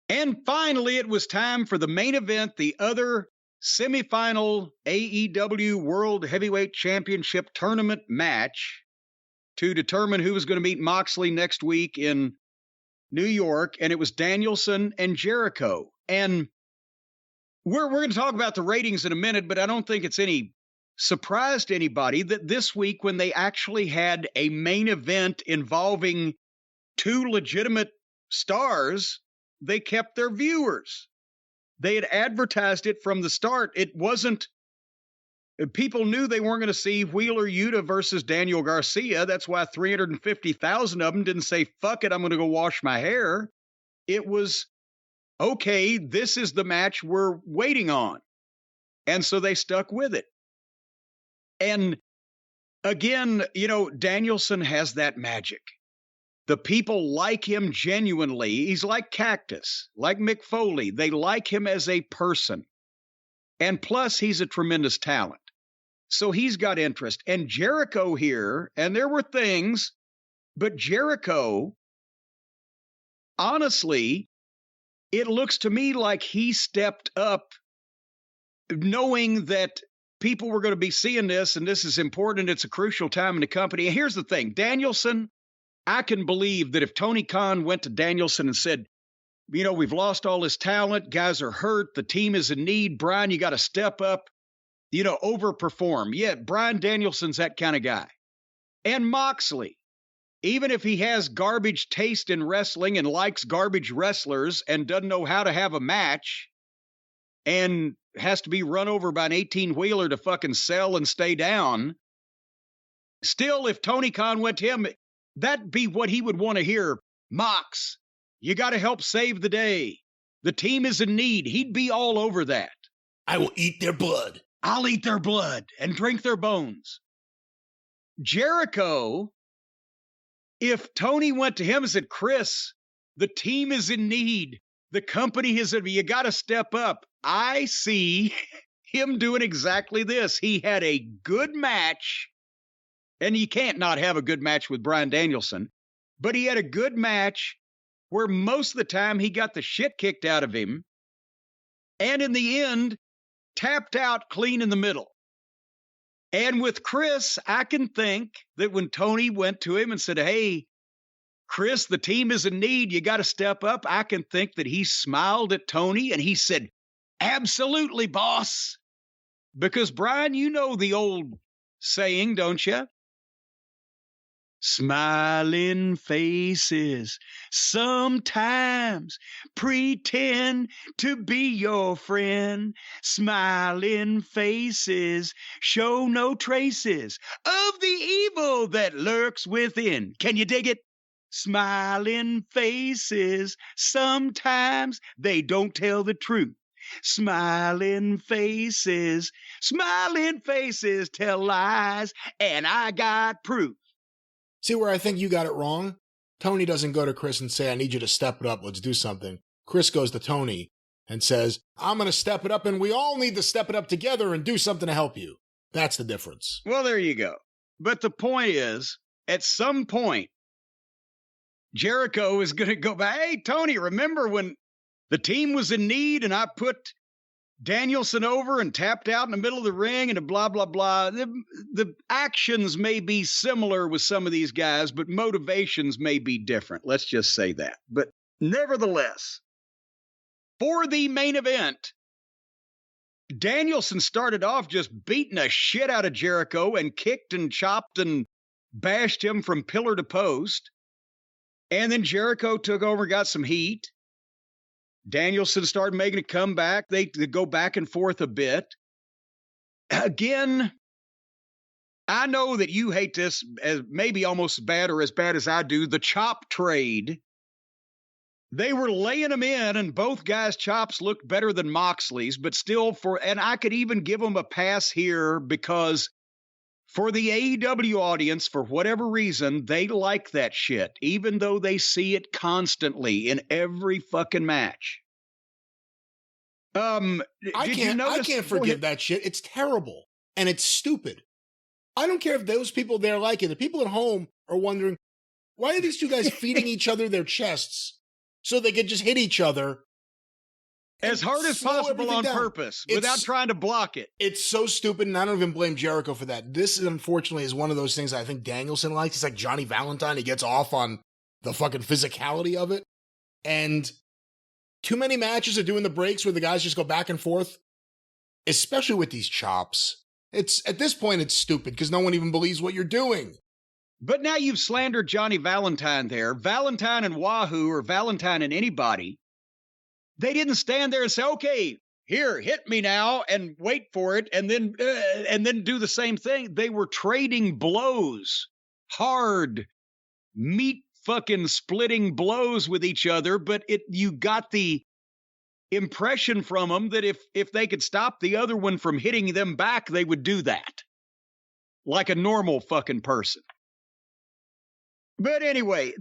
And finally, it was time for the main event, the other semifinal AEW World Heavyweight Championship tournament match to determine who was going to meet Moxley next week in New York. And it was Danielson and Jericho. And we're going to talk about the ratings in a minute, but I don't think it's any surprise to anybody that this week, when they actually had a main event involving two legitimate stars, they kept their viewers. They had advertised it from the start. It wasn't, people knew they weren't going to see Wheeler Yuta versus Daniel Garcia. That's why 350,000 of them didn't say, fuck it, I'm going to go wash my hair. It was, okay, this is the match we're waiting on. And so they stuck with it. And again, Danielson has that magic. The people like him genuinely. He's like Cactus, like Mick Foley. They like him as a person. And plus, he's a tremendous talent. So he's got interest. And Jericho here, and there were things, but Jericho, honestly, it looks to me like he stepped up knowing that people were going to be seeing this, and this is important. It's a crucial time in the company. And here's the thing, Danielson, I can believe that if Tony Khan went to Danielson and said, we've lost all this talent, guys are hurt, the team is in need, Bryan, you got to step up, overperform. Yeah, Bryan Danielson's that kind of guy. And Moxley, even if he has garbage taste in wrestling and likes garbage wrestlers and doesn't know how to have a match and has to be run over by an 18-wheeler to fucking sell and stay down, still, if Tony Khan went to him, that'd be what he would want to hear. Mox, you got to help save the day. The team is in need. He'd be all over that. I will eat their blood. I'll eat their blood and drink their bones. Jericho, if Tony went to him and said, Chris, the team is in need. The company is, you got to step up. I see him doing exactly this. He had a good match. And you can't not have a good match with Bryan Danielson, but he had a good match where most of the time he got the shit kicked out of him. And in the end, tapped out clean in the middle. And with Chris, I can think that when Tony went to him and said, hey, Chris, the team is in need. You got to step up. I can think that he smiled at Tony and he said, absolutely, boss. Because Bryan, you know the old saying, don't you? Smiling faces sometimes pretend to be your friend. Smiling faces show no traces of the evil that lurks within. Can you dig it? Smiling faces, sometimes they don't tell the truth. Smiling faces tell lies, and I got proof. See where I think you got it wrong? Tony doesn't go to Chris and say, I need you to step it up, let's do something. Chris goes to Tony and says, I'm going to step it up, and we all need to step it up together and do something to help you. That's the difference. Well, there you go. But the point is, at some point, Jericho is going to go back, hey, Tony, remember when the team was in need and I put Danielson over and tapped out in the middle of the ring and blah, blah, blah. The actions may be similar with some of these guys, but motivations may be different. Let's just say that. But nevertheless, for the main event, Danielson started off just beating the shit out of Jericho and kicked and chopped and bashed him from pillar to post. And then Jericho took over and got some heat. Danielson started making a comeback. They go back and forth a bit. Again, I know that you hate this as maybe almost as bad or as bad as I do. The chop trade. They were laying them in, and both guys' chops looked better than Moxley's, but still and I could even give them a pass here because for the AEW audience, for whatever reason, they like that shit, even though they see it constantly in every fucking match. I can't forgive that shit. It's terrible and it's stupid. I don't care if those people there like it. The people at home are wondering, why are these two guys feeding each other their chests so they could just hit each other as hard as possible on purpose without trying to block it. It's so stupid, and I don't even blame Jericho for that. This, unfortunately, is one of those things I think Danielson likes. He's like Johnny Valentine. He gets off on the fucking physicality of it. And too many matches are doing the breaks where the guys just go back and forth, especially with these chops. At this point, it's stupid because no one even believes what you're doing. But now you've slandered Johnny Valentine there. Valentine and Wahoo, or Valentine and anybody, they didn't stand there and say, okay, here, hit me now, and wait for it, and then do the same thing. They were trading blows, hard, meat fucking splitting blows with each other, but you got the impression from them that if they could stop the other one from hitting them back, they would do that. Like a normal fucking person. But anyway,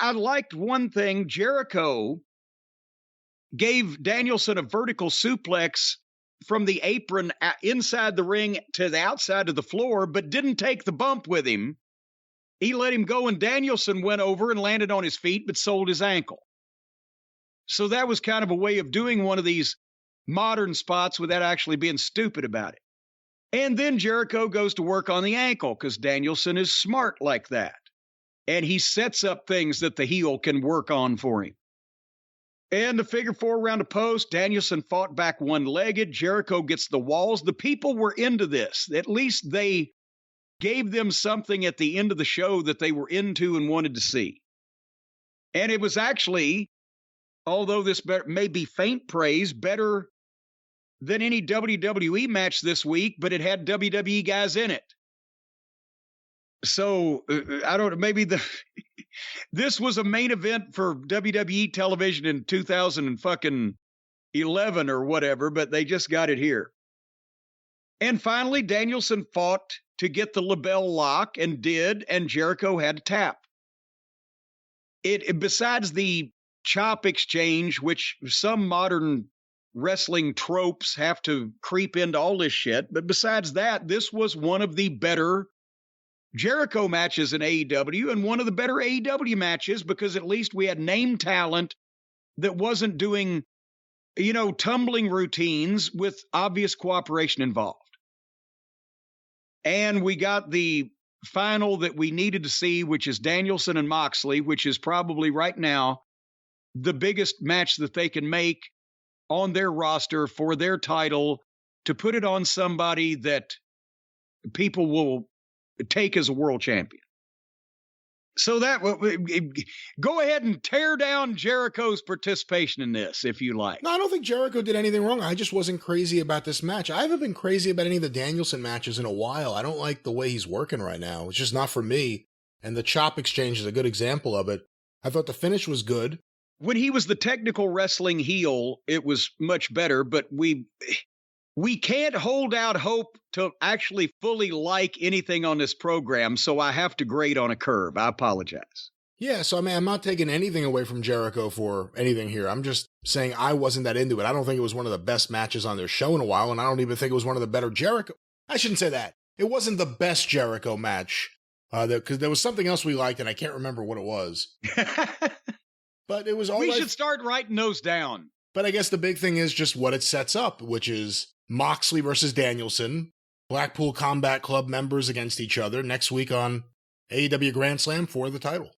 I liked one thing. Jericho gave Danielson a vertical suplex from the apron inside the ring to the outside of the floor, but didn't take the bump with him. He let him go, and Danielson went over and landed on his feet, but sold his ankle. So that was kind of a way of doing one of these modern spots without actually being stupid about it. And then Jericho goes to work on the ankle because Danielson is smart like that. And he sets up things that the heel can work on for him. And the figure four around a post, Danielson fought back one-legged. Jericho gets the walls. The people were into this. At least they gave them something at the end of the show that they were into and wanted to see. And it was actually, although this may be faint praise, better than any WWE match this week, but it had WWE guys in it. So, I don't know, maybe this was a main event for WWE television in 2011 or whatever, but they just got it here. And finally, Danielson fought to get the LeBell lock and did, and Jericho had to tap. Besides the chop exchange, which some modern wrestling tropes have to creep into all this shit, but besides that, this was one of the better Jericho matches in AEW and one of the better AEW matches because at least we had name talent that wasn't doing, tumbling routines with obvious cooperation involved. And we got the final that we needed to see, which is Danielson and Moxley, which is probably right now the biggest match that they can make on their roster for their title, to put it on somebody that people will take as a world champion. So that go ahead and tear down Jericho's participation in this, if you like. No, I don't think Jericho did anything wrong. I just wasn't crazy about this match. I haven't been crazy about any of the Danielson matches in a while. I don't like the way he's working right now. It's just not for me. And the chop exchange is a good example of it. I thought the finish was good. When he was the technical wrestling heel, it was much better, but we can't hold out hope to actually fully like anything on this program, so I have to grade on a curve. I apologize. Yeah, so I'm not taking anything away from Jericho for anything here. I'm just saying I wasn't that into it. I don't think it was one of the best matches on their show in a while, and I don't even think it was one of the better Jericho. I shouldn't say that. It wasn't the best Jericho match, because there was something else we liked, and I can't remember what it was. But it was all We should start writing those down. But I guess the big thing is just what it sets up, which is Moxley versus Danielson, Blackpool Combat Club members against each other next week on AEW Grand Slam for the title.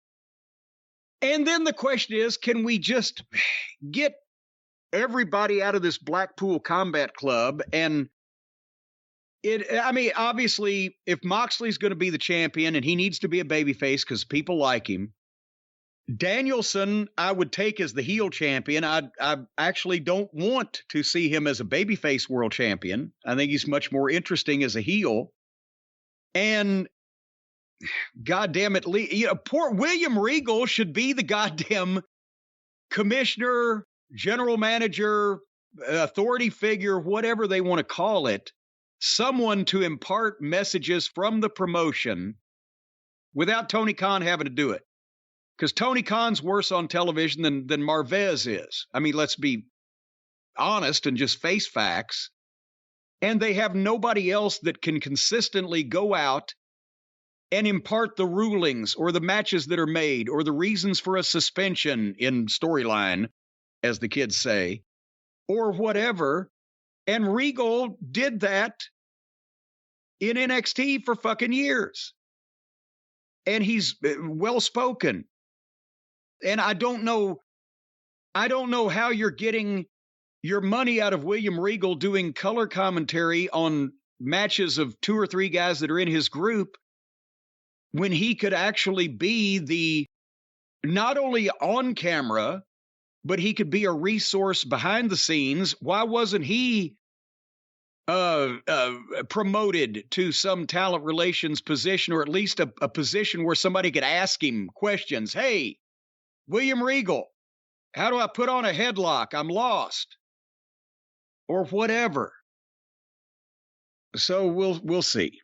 And then the question is, can we just get everybody out of this Blackpool Combat Club? And obviously, if Moxley's going to be the champion and he needs to be a babyface because people like him, Danielson, I would take as the heel champion. I actually don't want to see him as a babyface world champion. I think he's much more interesting as a heel. And goddamn it, poor William Regal should be the goddamn commissioner, general manager, authority figure, whatever they want to call it, someone to impart messages from the promotion without Tony Khan having to do it. Because Tony Khan's worse on television than Marvez is. I mean, let's be honest and just face facts. And they have nobody else that can consistently go out and impart the rulings or the matches that are made or the reasons for a suspension in storyline, as the kids say, or whatever. And Regal did that in NXT for fucking years. And he's well-spoken. And I don't know how you're getting your money out of William Regal doing color commentary on matches of 2 or 3 guys that are in his group when he could actually be the, not only on camera, but he could be a resource behind the scenes. Why wasn't he promoted to some talent relations position, or at least a position where somebody could ask him questions? Hey, William Regal, how do I put on a headlock? I'm lost. Or whatever. So we'll see.